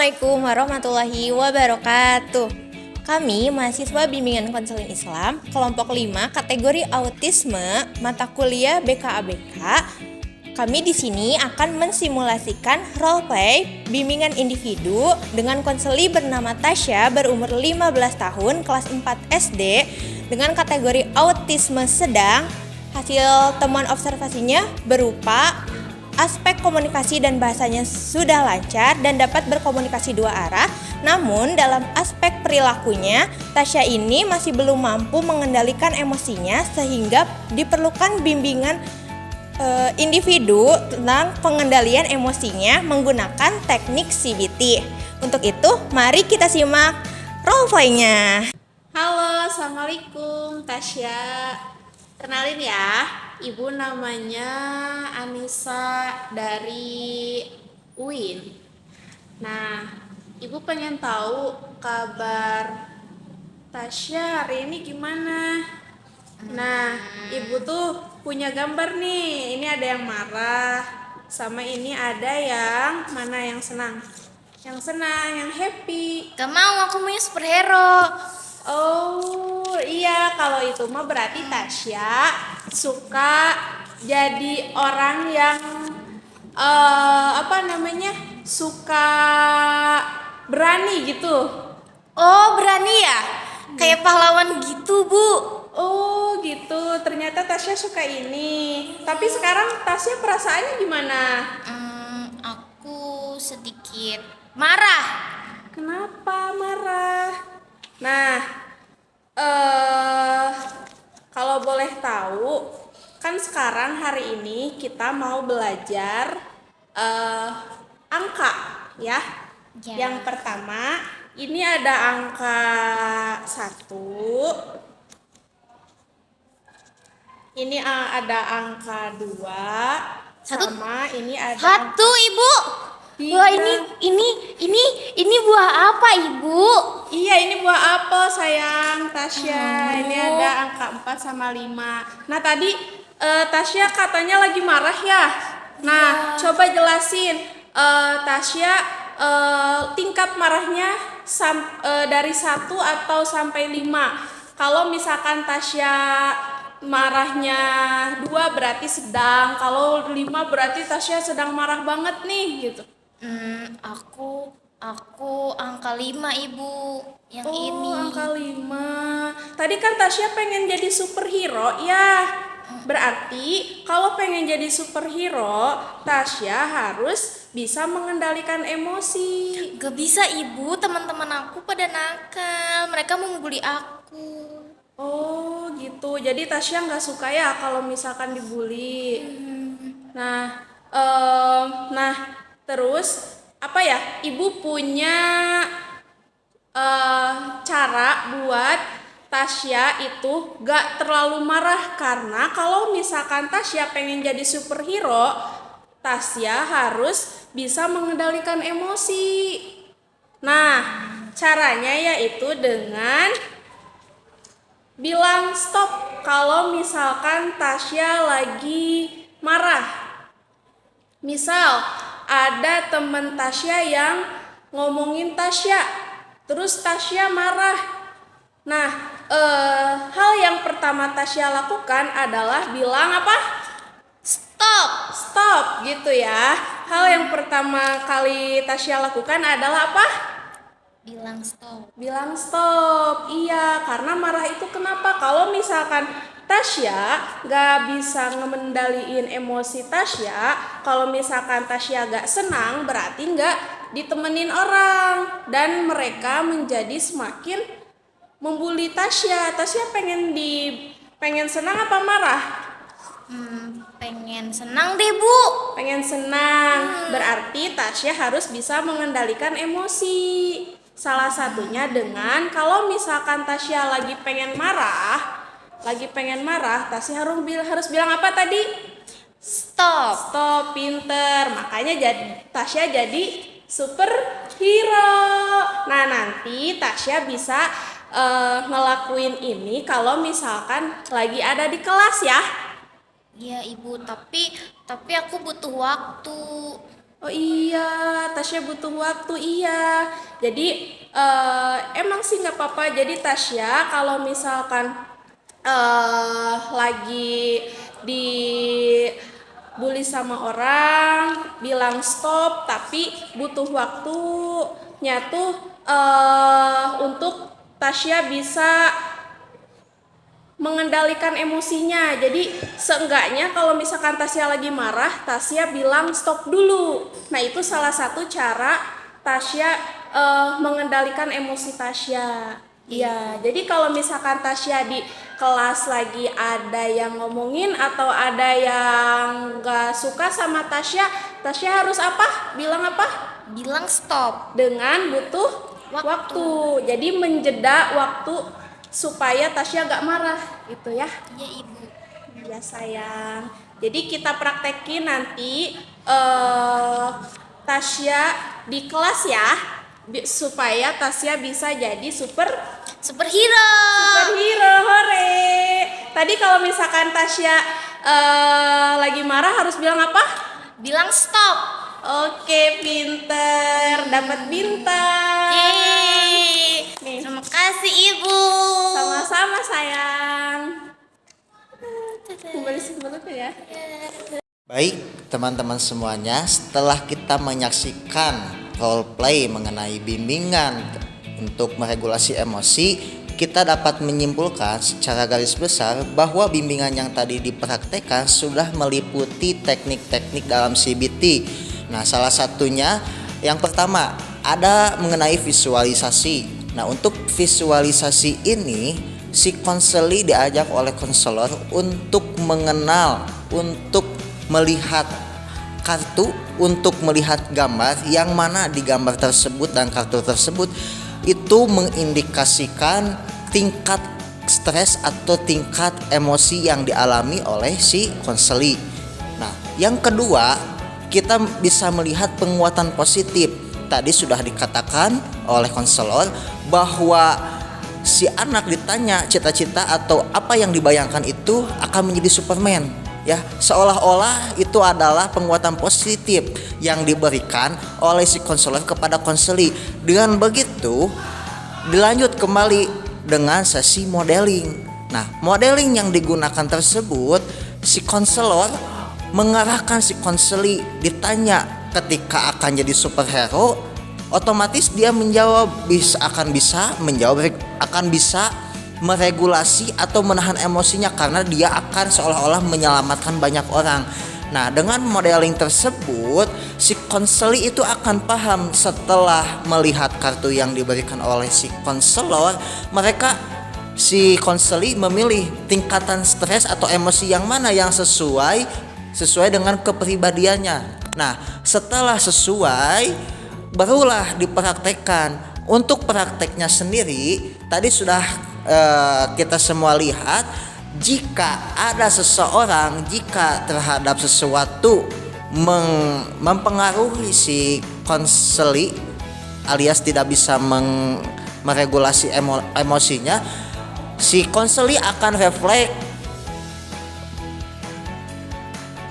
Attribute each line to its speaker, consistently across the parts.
Speaker 1: Assalamualaikum warahmatullahi wabarakatuh. Kami mahasiswa bimbingan konseling Islam kelompok 5 kategori autisme mata kuliah BKABK. Kami di sini akan mensimulasikan role play bimbingan individu dengan konseli bernama Tasya berumur 15 tahun kelas 4 SD dengan kategori autisme sedang. Hasil temuan observasinya berupa aspek komunikasi dan bahasanya sudah lancar dan dapat berkomunikasi dua arah. Namun dalam aspek perilakunya, Tasya ini masih belum mampu mengendalikan emosinya sehingga diperlukan bimbingan individu tentang pengendalian emosinya menggunakan teknik CBT. Untuk itu, mari kita simak role play-nya.
Speaker 2: Halo, Assalamualaikum Tasya. Kenalin ya, Ibu namanya Anissa dari UIN. Nah, Ibu pengen tahu kabar Tasya hari ini gimana? Nah, Ibu tuh punya gambar nih. Ini ada yang marah, sama ini ada yang mana yang senang? Yang senang, yang happy.
Speaker 1: Gak mau, aku maunya superhero.
Speaker 2: Oh iya, kalau itu mah berarti Tasya suka jadi orang yang suka berani gitu.
Speaker 1: Oh, berani ya? Kayak pahlawan gitu, Bu.
Speaker 2: Oh gitu, ternyata Tasya suka ini. Tapi sekarang Tasya perasaannya gimana?
Speaker 1: Aku sedikit marah.
Speaker 2: Kenapa marah? Nah, kalau boleh tahu, kan sekarang hari ini kita mau belajar angka, ya.
Speaker 1: Ya.
Speaker 2: Yang pertama, ini ada angka 1. Ini ada angka 2. Sama ini ada
Speaker 1: Satu, Ibu.
Speaker 2: Tiga.
Speaker 1: Wah, ini buah apa, Ibu?
Speaker 2: Iya, ini buah apel sayang Tasya. Ini ada angka 4 sama 5. Nah, tadi Tasya katanya lagi marah ya. Nah, coba jelasin Tasya tingkat marahnya dari 1 atau sampai 5. Kalau misalkan Tasya marahnya 2 berarti sedang. Kalau 5 berarti Tasya sedang marah banget nih gitu.
Speaker 1: Aku angka 5, Ibu. Yang ini.
Speaker 2: Angka 5. Tadi kan Tasya pengen jadi superhero ya. Berarti kalau pengen jadi superhero, Tasya harus bisa mengendalikan emosi.
Speaker 1: Gak bisa, Ibu. Teman-teman aku pada nakal. Mereka mau membuli aku.
Speaker 2: Oh gitu. Jadi Tasya nggak suka ya kalau misalkan dibully. Nah, terus apa ya? Ibu punya cara buat Tasya itu gak terlalu marah, karena kalau misalkan Tasya pengen jadi superhero, Tasya harus bisa mengendalikan emosi. Nah, caranya yaitu dengan bilang stop kalau misalkan Tasya lagi marah. Misal ada teman Tasya yang ngomongin Tasya, terus Tasya marah. Nah, hal yang pertama Tasya lakukan adalah bilang apa? Stop gitu ya. Hal yang pertama kali Tasya lakukan adalah apa? Bilang stop. Iya, karena marah itu kenapa? Kalau misalkan Tasya gak bisa ngemendaliin emosi Tasya, kalau misalkan Tasya gak senang, berarti gak ditemenin orang, dan mereka menjadi semakin membuli Tasya. Tasya pengen senang apa marah?
Speaker 1: Pengen senang deh, Bu.
Speaker 2: Pengen senang. Berarti Tasya harus bisa mengendalikan emosi. Salah satunya dengan kalau misalkan Tasya lagi pengen marah, Tasya harus bilang apa tadi? Stop, pinter. Makanya Tasya jadi superhero. Nah, nanti Tasya bisa ngelakuin ini kalau misalkan lagi ada di kelas ya.
Speaker 1: Iya, Ibu, tapi aku butuh waktu.
Speaker 2: Oh iya, Tasya butuh waktu, iya. Jadi emang sih nggak apa-apa. Jadi Tasya kalau misalkan lagi dibully sama orang, bilang stop, tapi butuh waktunya tuh untuk Tasya bisa mengendalikan emosinya. Jadi seenggaknya kalau misalkan Tasya lagi marah, Tasya bilang stop dulu. Nah, itu salah satu cara Tasya mengendalikan emosi Tasya. Iya, jadi kalau misalkan Tasya di kelas lagi ada yang ngomongin atau ada yang gak suka sama Tasya, Tasya harus apa? Bilang apa?
Speaker 1: Bilang stop.
Speaker 2: Dengan butuh waktu. Jadi menjeda waktu supaya Tasya gak marah gitu ya.
Speaker 1: Iya Ibu.
Speaker 2: Ya sayang. Jadi kita praktekin nanti Tasya di kelas ya, supaya Tasya bisa jadi
Speaker 1: Superhero.
Speaker 2: superhero. Hore. Tadi kalau misalkan Tasya lagi marah harus bilang apa?
Speaker 1: Bilang stop.
Speaker 2: Oke, pinter, dapat bintang.
Speaker 1: Yeay.
Speaker 2: Nih.
Speaker 1: Terima kasih Ibu.
Speaker 2: Sama-sama sayang. Kembali sebelumnya ya.
Speaker 3: Baik teman-teman semuanya, setelah kita menyaksikan role play mengenai bimbingan untuk meregulasi emosi, kita dapat menyimpulkan secara garis besar bahwa bimbingan yang tadi dipraktekkan sudah meliputi teknik-teknik dalam CBT. Nah, salah satunya yang pertama ada mengenai visualisasi. Nah, untuk visualisasi ini si konseli diajak oleh konselor untuk mengenal, untuk melihat kartu, untuk melihat gambar yang mana di gambar tersebut dan kartu tersebut itu mengindikasikan tingkat stres atau tingkat emosi yang dialami oleh si konseli. Nah, yang kedua kita bisa melihat penguatan positif. Tadi sudah dikatakan oleh konselor bahwa si anak ditanya cita-cita atau apa yang dibayangkan itu akan menjadi Superman, ya, seolah-olah itu adalah penguatan positif yang diberikan oleh si konselor kepada konseli. Dengan begitu dilanjut kembali dengan sesi modeling. Nah, modeling yang digunakan tersebut si konselor mengarahkan si konseli ditanya ketika akan jadi superhero, otomatis dia menjawab akan bisa meregulasi atau menahan emosinya karena dia akan seolah-olah menyelamatkan banyak orang. Nah, dengan modeling tersebut si konseli itu akan paham setelah melihat kartu yang diberikan oleh si konselor, si konseli memilih tingkatan stres atau emosi yang mana yang sesuai dengan kepribadiannya. Nah, setelah sesuai barulah dipraktekkan. Untuk prakteknya sendiri tadi sudah kita semua lihat, jika ada seseorang, jika terhadap sesuatu mempengaruhi si konseli alias tidak bisa meregulasi emosinya, si konseli akan refleks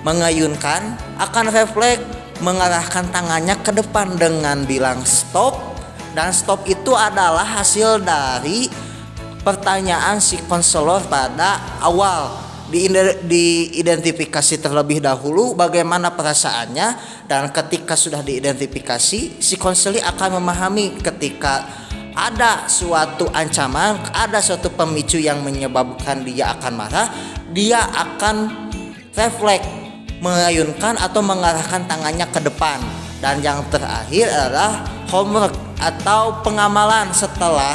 Speaker 3: mengayunkan, akan refleks mengarahkan tangannya ke depan dengan bilang stop. Dan stop itu adalah hasil dari pertanyaan si konselor pada awal. Diidentifikasi terlebih dahulu bagaimana perasaannya, dan ketika sudah diidentifikasi si konseli akan memahami ketika ada suatu ancaman, ada suatu pemicu yang menyebabkan dia akan marah, dia akan refleks mengayunkan atau mengarahkan tangannya ke depan. Dan yang terakhir adalah homework atau pengamalan setelah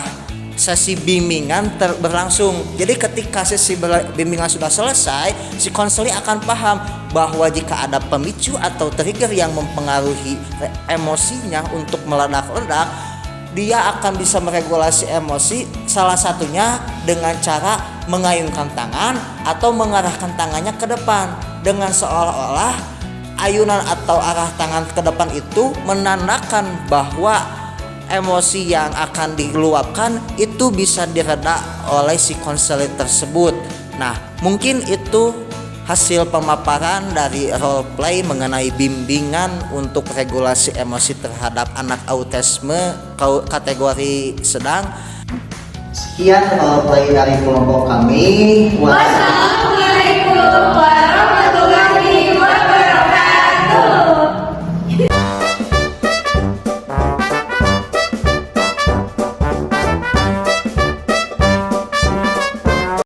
Speaker 3: sesi bimbingan berlangsung. Jadi ketika sesi bimbingan sudah selesai, si konseli akan paham bahwa jika ada pemicu atau trigger yang mempengaruhi emosinya untuk meledak-ledak, dia akan bisa meregulasi emosi, salah satunya dengan cara mengayunkan tangan atau mengarahkan tangannya ke depan, dengan seolah-olah ayunan atau arah tangan ke depan itu menandakan bahwa emosi yang akan diluapkan itu bisa direda oleh si konselor tersebut. Nah, mungkin itu hasil pemaparan dari role play mengenai bimbingan untuk regulasi emosi terhadap anak autisme kategori sedang. Sekian role play dari kelompok kami. Wassalamualaikum